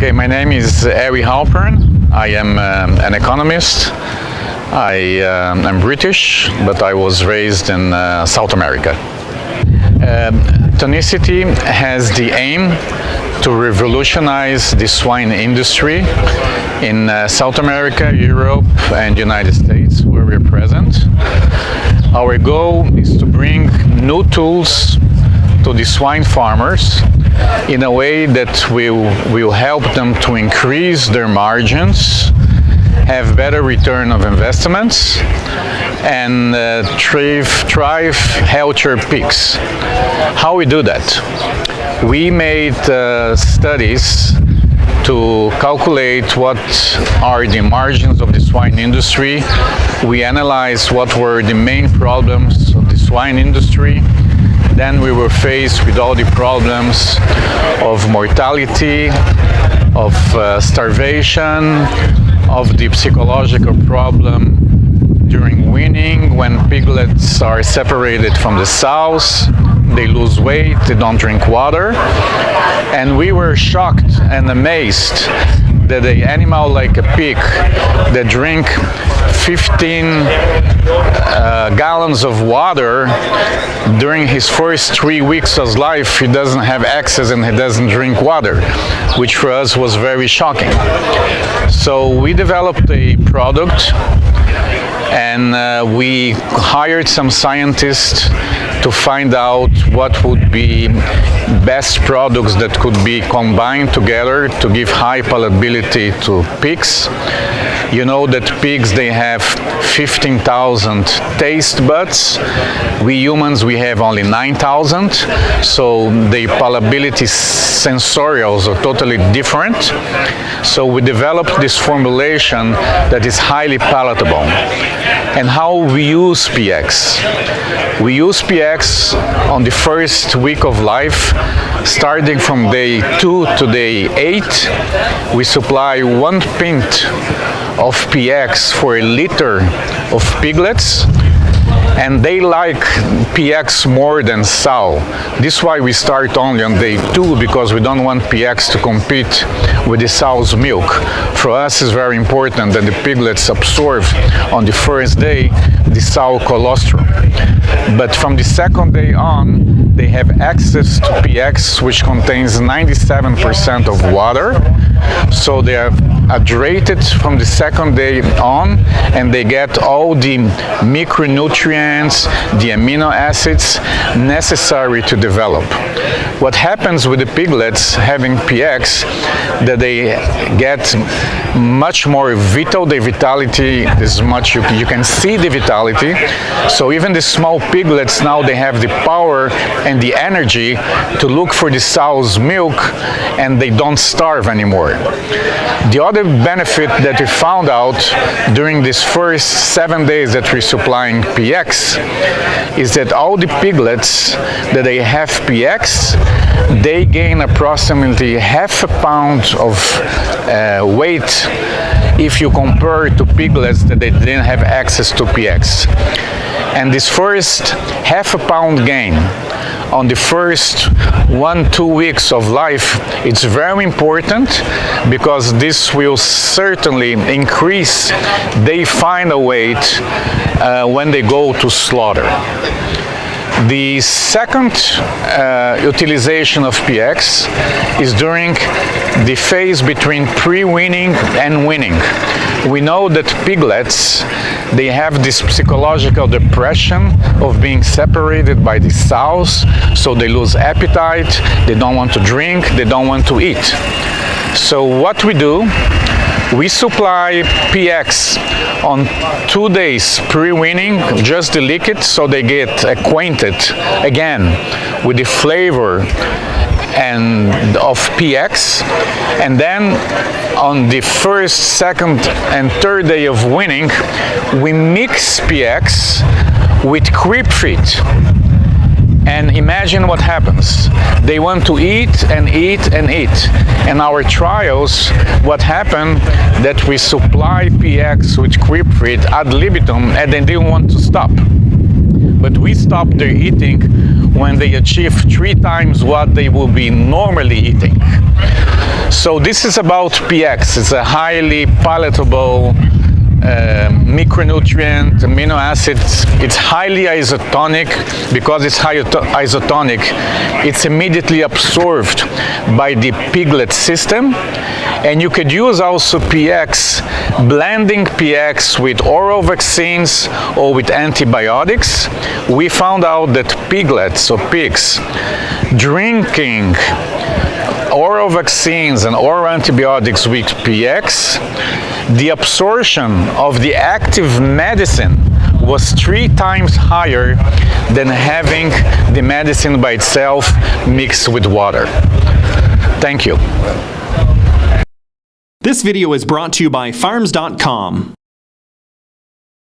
Okay, my name is Arie Halpern. I am an economist. I'm British, but I was raised in South America. Tonisity has the aim to revolutionize the swine industry in South America, Europe, and United States, where we're present. Our goal is to bring new tools to the swine farmers in a way that will help them to increase their margins, have better return of investments, and thrive healthier pigs. How we do that? We made studies to calculate what are the margins of the swine industry. We analyzed what were the main problems of the swine industry. Then we were faced with all the problems of mortality, of starvation, of the psychological problem during weaning when piglets are separated from the sows. They lose weight, they don't drink water. And we were shocked and amazed that an animal like a pig that drink 15 gallons of water during his first 3 weeks of life, he doesn't have access and he doesn't drink water, which for us was very shocking. So we developed a product and we hired some scientists to find out what would be best products that could be combined together to give high palatability to pigs. You know that pigs, they have 15,000 taste buds. We humans, we have only 9,000. So the palatability sensorials are totally different. So we developed this formulation that is highly palatable. And how we use PX? We use PX on the first week of life, starting from day 2 to day 8. We supply 1 pint of PX for a liter of piglets, and they like PX more than sow. This is why we start only on day 2, because we don't want PX to compete with the sow's milk. For us, it's very important that the piglets absorb on the first day the sow colostrum. But from the second day on, they have access to PX, which contains 97% of water. So they are hydrated from the second day on, and they get all the micronutrients, the amino acids necessary to develop. What happens with the piglets having PX, that they get much more vital. The vitality is much, you can see the vitality. So even the small piglets now, they have the power and the energy to look for the sow's milk, and they don't starve anymore. The other benefit that we found out during these first 7 days that we're supplying PX is that all the piglets that they have PX, they gain approximately half a pound of weight if you compare to piglets that they didn't have access to PX. And this first half a pound gain on the first 1-2 weeks of life, it's very important, because this will certainly increase their final weight when they go to slaughter. The second utilization of PX is during the phase between pre-weaning and weaning. We know that piglets, they have this psychological depression of being separated by the sows, so they lose appetite, they don't want to drink, they don't want to eat. So what we do, we supply PX on 2 days pre-weaning, just the liquid, so they get acquainted again with the flavor and of PX, and then on the first, second, and third day of weaning, we mix PX with creep feed. And imagine what happens. They want to eat and eat and eat. In our trials, what happened that we supply PX with creep feed ad libitum, and they didn't want to stop. But we stopped their eating when they achieve 3 times what they will be normally eating. So this is about PX. It's a highly palatable micronutrient, amino acids. It's highly isotonic. Because it's isotonic, it's immediately absorbed by the piglet system. And you could use also PX, blending PX with oral vaccines or with antibiotics. We found out that piglets or pigs drinking oral vaccines and oral antibiotics with PX, the absorption of the active medicine was 3 times higher than having the medicine by itself mixed with water. Thank you. This video is brought to you by farms.com.